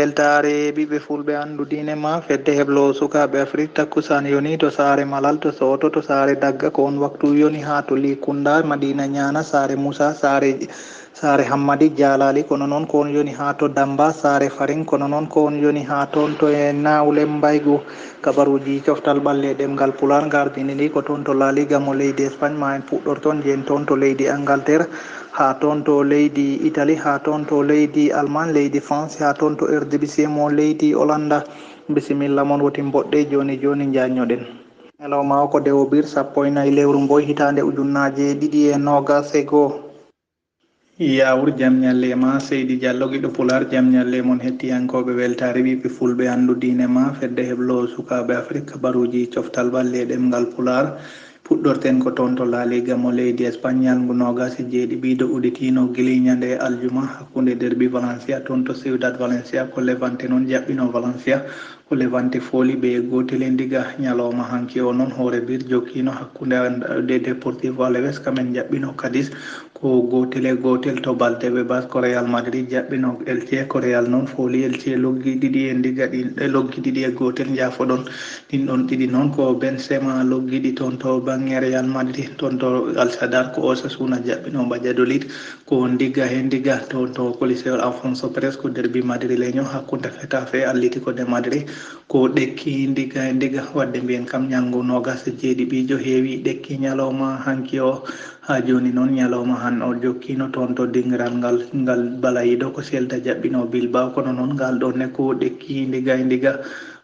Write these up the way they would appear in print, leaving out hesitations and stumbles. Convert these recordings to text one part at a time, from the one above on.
weltare ɓiɓɓe fulɓe andu dine ma fedde heblo sukaɓe afrique takkusan yoni to sare malal to soto to sare dagga ko on waktu yoni ha to likunda madina ñana sare moussa sare hammadi jalali kono noon ko on yoni ha to damba sare farin kono noon ko on yoni ha toon to e nawle mbaygu kabaruji coftal ɓalle ɗemgal pular gardini ndi ko toon to laliga mo leydi espagne ma en puɗɗorton jen toon to leydi angleterre ha toon to leydi italie ha toon to leydi allemagne leydi france ha toon to rdbc mo leydi hollanda bisimilla moon woti boɗɗe joni joni jañoɗen ñalawma o ko dewo bir 14 lewru mboy hitande ujunnaje 2021 yawur jam ñalle ma seydi diallo giɗo pular jam ñalle moon hettiyankoɓe weltare ɓiɓɓe fulɓe andu dine ma fedde heblo sukaɓe afrique kabaruji coftal ɓalle ɗemgal pular puɗɗorten ko toon to laliga mo leydi espagne ñalngu nogas e jeeɗiɓiɗo uɗitino guili ñande aljuma hakkude derbi valencia toon to ciudad valencia ko levante noon jaɓɓino valencia ko levante fooli ɓe gotele ndiga ñalawma hanki o noon hoore bir jokkino hakkude de deportivo alaves kamen jaɓɓino kadis ko gotel to baldeɓe bas ko real madrid jaɓɓino elche ko real noon fooli elche loggi ɗiɗi e ndiga ɗi loggi ɗiɗi e gotel jafoɗon ɗin ɗon ɗiɗi noon ko bensema loggiɗi toon to bange real madrid toon to alsadar ko osasuna jaɓɓino badiadolit ko ndiga he ndiga toon to coliseo alfonso pérez ko derbi madrileño hakkude Getafe Atlético de Madrid ko ɗekki ndiga e ndiga wadde mbiyen kam ñalngu nogas jeeɗiɓijo heewi ɗekki ñalawma hanki o ha joni noon ñalawma han o jokkino toon to dingiral ngal balayiɗo ko selda jaɓɓino bilbao kono noon ngal ɗo ne ko ɗekki ndiga e ndiga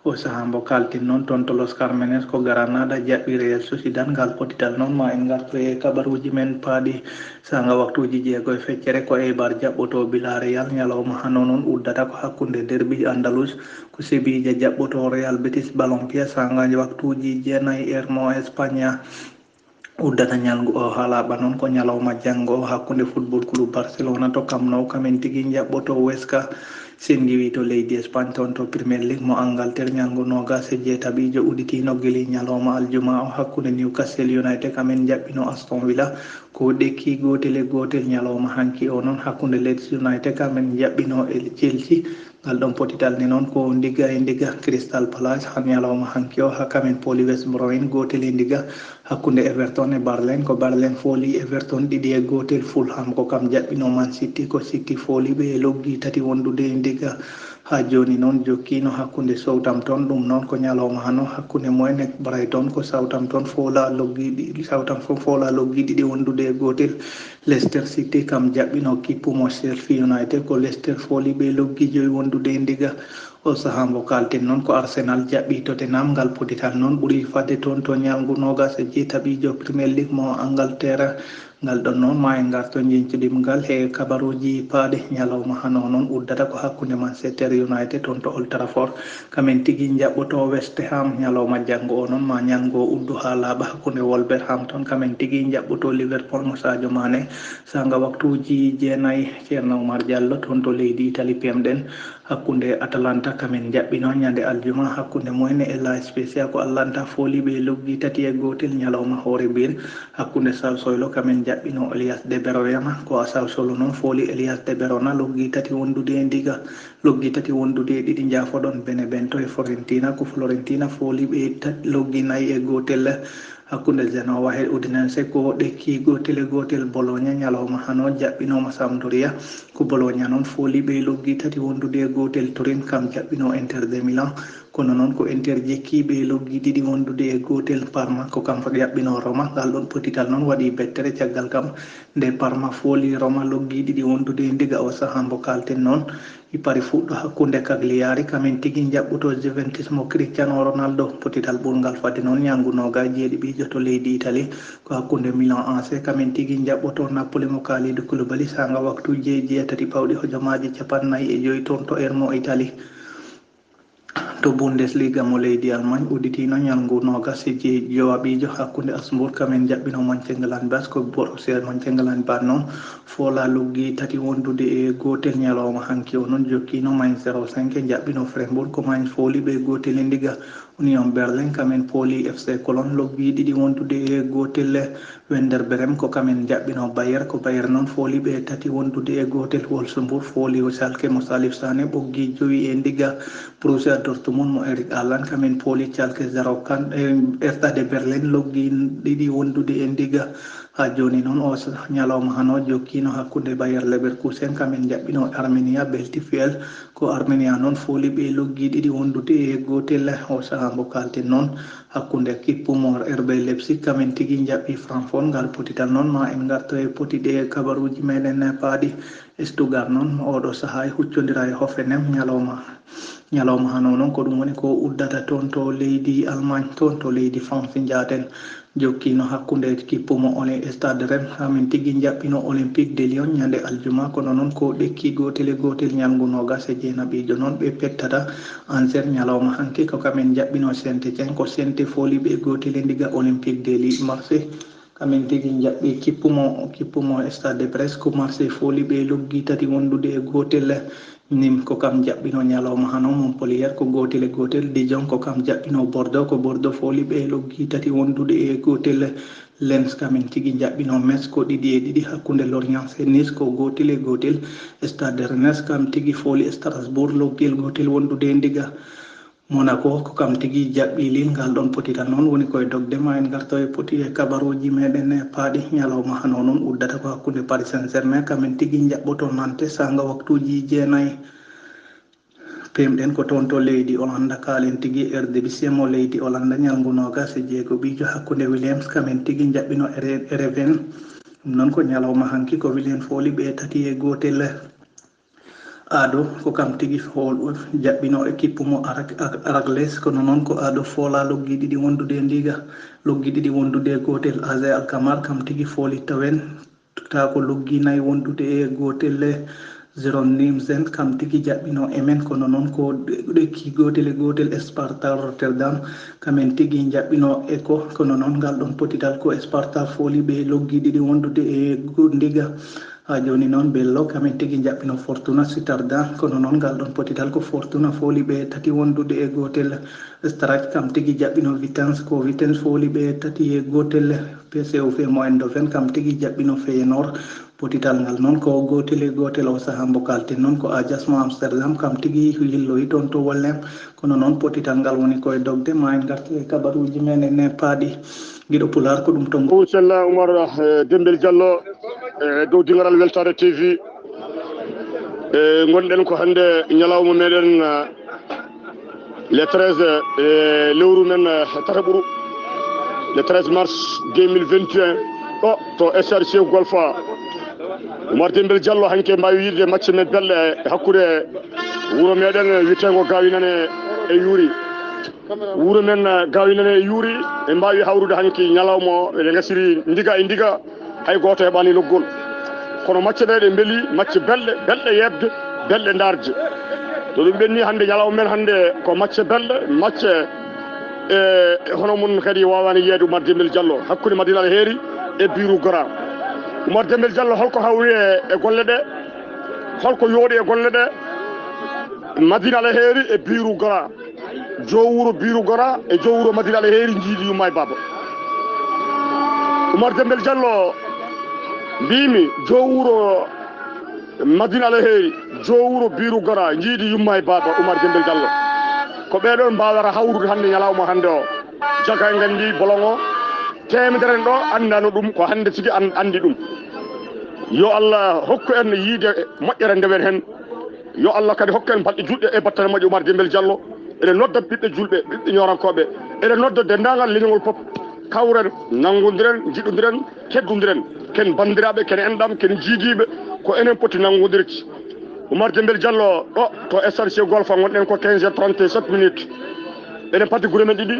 o saaha mbo kaltin noon toon to Los Carmenes ko Granada jaɓɓi Real Sociedad ngal potital noon ma en gartu e kabaruji men paaɗi sanga waktuji jeego e feccere ko Eibar jaɓɓoto Villarreal ñalawma hano noon uddata ko hakkude derbi Andalus ko Sevilla jaɓɓoto Real Betis Balompié sanga waktuji jeenayyi mo Espagne uddata ñalngu o ha laaɓa noon ko ñalawma janggo o hakkude football club Barcelona to Camp Nou kamen tigui jaɓɓoto Huesca sen giwi to leydi Espagne toon to Premier League mo Angleterre ñalngu nogas e jeetaɓijo uɗitino guili ñalawma aljuma o hakkude Newcastle United kamen jaɓɓino Aston Villa ko ɗekki gotel e gotel ñalawma hanki o noon hakkude Leeds United kamen jaɓɓino e Chelsea ngal ɗon potital ni noon ko ndiga e ndiga Crystal Palace han ñalawma hanki o hakamen Poli West Bromwich gotel e ndiga hakkude Everton e Burnley ko Burnley fooli Everton ɗiɗi e gotel Fulham ko kam jaɓɓino Man City ko City fooli ɓe loggi tati wondude e ndiga ha joni noon jokkino hakkude Southampton ɗum noon ko ñalawma hano hakkude mumen e Brighton ko Southampton foola loggi Southampton foola loggi ɗiɗi wondude e gotel Leicester City kam jaɓɓino kippumo Sheffield United ko Leicester fooli ɓe loggi joyi wondude e ndiga o saaha mbo kalten noon ko Arsenal jaɓɓi Tottenham ngal potital noon ɓuuri fadde toon to ñalngu nogas e jeetaɓijo Premier League mo Angleterre ngal ɗon noon ma en garto jencudima ngal e kabaruji paaɗe ñalawma hano noon uddata ko hakkude Manchester United toon to Old Trafford kamen tigui jaɓɓoto West Ham ñalawma janggo o noon ma ñalngo uddu ha laaɓa hakkude Wolverhampton kamen tigui jaɓɓoto Liverpool mo Sadio Mané sanga waktuji jeenayyi ceerno Oumar Diallo toon to leydi Italie pemɗen hakkude Atalanta kamen jaɓɓino ñande aljuma hakkude mumen e la spécia ko Atlanta fooli ɓe loggi tati e gotel ñalawma hoore bir hakkude Sassuolo kamen jaɓɓino Elias de Verona ko Sassuolo noon fooli Elias de Verona loggi tati wondude e ndiga loggi tati wondude e ɗiɗi jafoɗon Benevento e Fiorentina ko Fiorentina fooli ɓe loggi nayyi e gotel hakkude Genoa e Udinese ko ɗekki gotel e gotel Bologna ñalawma hano jaɓɓinoma Sampdoria ko Bologna noon fooli ɓe loggi tati wondude e gotel Turin kam jaɓɓino Inter de Milan kono noon ko Inter jekki ɓe loggi ɗiɗi wondude e gotel Parma ko kam jaɓɓino Roma ngal ɗon potital noon waɗi bettere caggal kam nde Parma fooli Roma loggi ɗiɗi wondude e ndiga o saaha mbo kalten noon i pari fuɗɗo hakkude Cagliari kamen tigui jaɓɓoto Juventus mo Cristiano Ronaldo potital ɓurgal fadde noon ñalngu noga jeeɗiɓijo to leydi Italie ko hakkude Milan AC kamen tigui jaɓɓoto Napoli mo Kalidou Koulibaly sanga waktu jeetati pawɗi hojomaji 45 toon to Ermo Italie to Bundesliga mo leydi Allemagne udditino ñalngu nogas e jowaɓijo hakkunde Asbourg kamen jaɓɓino Mönchengladbach ko Borussia Mönchengladbach noon foola luggi tati wondude e gotel ñalawma hanki o noon jokkino Mainz 05 jaɓɓino Freiburg ko Mainz fooli ɓe gotel e ndiga Union Berlin kamen pooli FC Cologne loggi ɗiɗi wondude e gotel Werder Bremen ko kamen jaɓɓino Bayer ko Bayer noon fooli ɓe tati wondude e gotel Wolfsburg fooli o Schalke mo Salif Sané ɓoggi joyi e ndiga Borussia Dortmund mo Eric Haaland kamen pooli Schalke 04 e Stade Berlin loggi ɗiɗi wondude e ndiga ha joni noon o ñalawma hano jokkino hakkude Bayer Leverkusen kamen jaɓɓino Armenia Beltifiel ko Armenia noon fooli ɓe loggi ɗiɗi wondude e gotel o saaha mo kalten noon hakkude kippumo RB Leipzig kamen tigui jaɓɓi Francfort ngal potital noon ma en garto e potiɗe kabaruji meɗen paaɗi Stuttgart noon oɗo saaha huccodira e Hoffenheim ñalawma hano noon ko ɗum woni ko uddata toon to leydi Allemagne toon to leydi France jaten jokkino hakkude kippumo ole Stade Rennes hamin tigui jaɓɓino Olympique de Lyon ñande aljuma kono noon ko ɗekki gotel e gotel ñalngu nogas e jeenaɓijo noon ɓe pettata Angers ñalawma hanki ko kamen jaɓɓino Saint-Étienne ko Saint fooli ɓe gotel e ndiga Olympique de Marseille kamen tigui jaɓɓi kippumo Stade de Brest ko Marseille fooli ɓe loggi tati wondude e gotel nim ko kam jaɓɓino ñalawma hano Montpellier ko gotel e gotel Dijon ko kam jaɓɓino Bordeaux ko Bordeaux fooli ɓe loggi tati wondude e gotel Lens kamen tigui jaɓɓino Metz ko ɗiɗi e ɗiɗi hakkude Lorient e Nice ko gotel e gotel Stade Rennais kam tigui fooli Strasbourg loggel gotel wondude e ndiga Monaco ko kam tigui jaɓɓi Lille ngal ɗon potital noon woni koye dogdema en garto e poti e kabaruji meɗen e paaɗi ñalawma hano noon uddata ko hakkude Paris Saint-Germain kamen tigui jaɓɓoto Nantes sanga waktuji jeenayyi pemɗen ko toon to leydi Hollande kaalen tigui Eredivisie mo leydi Hollande ñalngu nogas e jeegoɓijo hakkude Williams kamen tigui jaɓɓino Heerenveen ɗum noon ko ñalawma hanki ko Williams fooli ɓe tati e gotel Ado ko kam tigui jaɓɓino équipe mo Aragles kono noon ko Ado foola loggi ɗiɗi wondude e ndiga loggi ɗiɗi wondude e gotel AZ Alkmaar kam tigui fooli tawen ta ko loggi nayyi wondude e gotel Groningen kam tigui jaɓɓino Emen kono noon ko ɗekki gotel e gotel Sparta Rotterdam kamen tigui jaɓɓino Eko kono noon ngal ɗon potital ko Sparta fooli ɓe loggi ɗiɗi wondude e ndiga ha joni noon Bello kamen tigui jaɓɓino Fortuna Sittardin kono noon ngal ɗon potital ko Fortuna fooli ɓe tati wondude e gotel Starac kam tigui jaɓɓino Vitesse ko Vitesse fooli ɓe tati e gotel PSV mo Eindhoven kam tigui jaɓɓino Feyenoord potital ngal noon ko gotel e gotel o saaha mo kalten noon ko Ajax mo Amsterdam kam tigui yilloyi toon to Wollem kono noon potital ngal woni koye dogde ma en gartu e kabaruji men e paaɗi guiɗo Pular ko ɗum to Sella Oumar Dembel Diallo dow dingaral Weltare TV gonɗen ko hande ñalawma meɗen le 13 lewru men tataɓuru le 13 mars 2021 ɗo to SRC Golfa Oumar Dembel Diallo hanke mbawi yidde match men belɗe hakkude wuuro meɗen wiyetego Gawinane e Yuuri wuuro men Gawinane e Yuuri e mbawi hawrude hanki ñalawma ene gasiri ndiga e ndiga hay goto heɓani loggol kono match ɗe ɗe beeli match belɗe yebde belɗe darde to ɗum ɓenni hande ñalawma men hande ko match belɗe match hono mum kadi wawani yiyede Oumar Dembel Diallo hakkude Madina Al Heri e Birou Gara Oumar Dembel Diallo holko hawri e golle ɗe holko yooɗi e golle ɗe Madina Al Heri e Birou Gara jowuro Birou Gara e jowuro Madina Al Heri jiiɗi yumma e baba Oumar Dembel Diallo mbimi jowuro Madina Al Heri jowuro Birou Gara jiiɗi yumma e baba Oumar Dembel Diallo ko ɓeɗon mbawata hawrude hande ñalawma hande o jaga e gandi bolon o temederen ɗo andano ɗum ko hande tigi andi ɗum yo Allah hokku en yiide moƴƴere ndewen hen yo Allah kadi hokku en balɗe juɗɗe e battane moƴƴe Oumar Dembel Diallo eɗen nodda ɓiɓɓe julɓe ɓiɓɓe ñorankoɓe eɗen nodda dendagal leñol pop kawren nanggodiren jiɗodiren keddodiren ken bandiraɓe ken enɗam ken jiidiɓe ko enen poti nanggodirti Oumar Dembel Diallo ɗo to SRC Golfa gonɗen ko 15h37 minutes eɗen paddi guure men ɗiɗi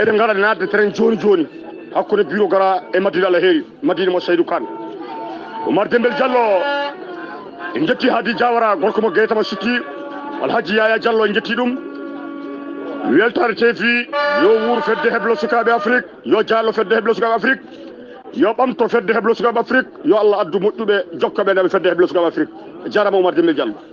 eɗen gaɗa nadde terrain joni joni hakkude Birou Gara e Madina Al Heri Madina mo Seydou Kane Oumar Dembel Diallo en jetti Hadi Diawara gorko mo Gueytama Sikki Alhaji Yaya Diallo en jetti ɗum weltare tefi yo wur fedde heblo sukaɓe Afrique yo jallo fedde heblo sukaɓe Afrique yo ɓamto fedde heblo sukaɓe Afrique yo Allah addu moƴƴuɓe jokkaɓe ndeɓe fedde heblo sukaɓe Afrique jarama Oumar Demel Diallo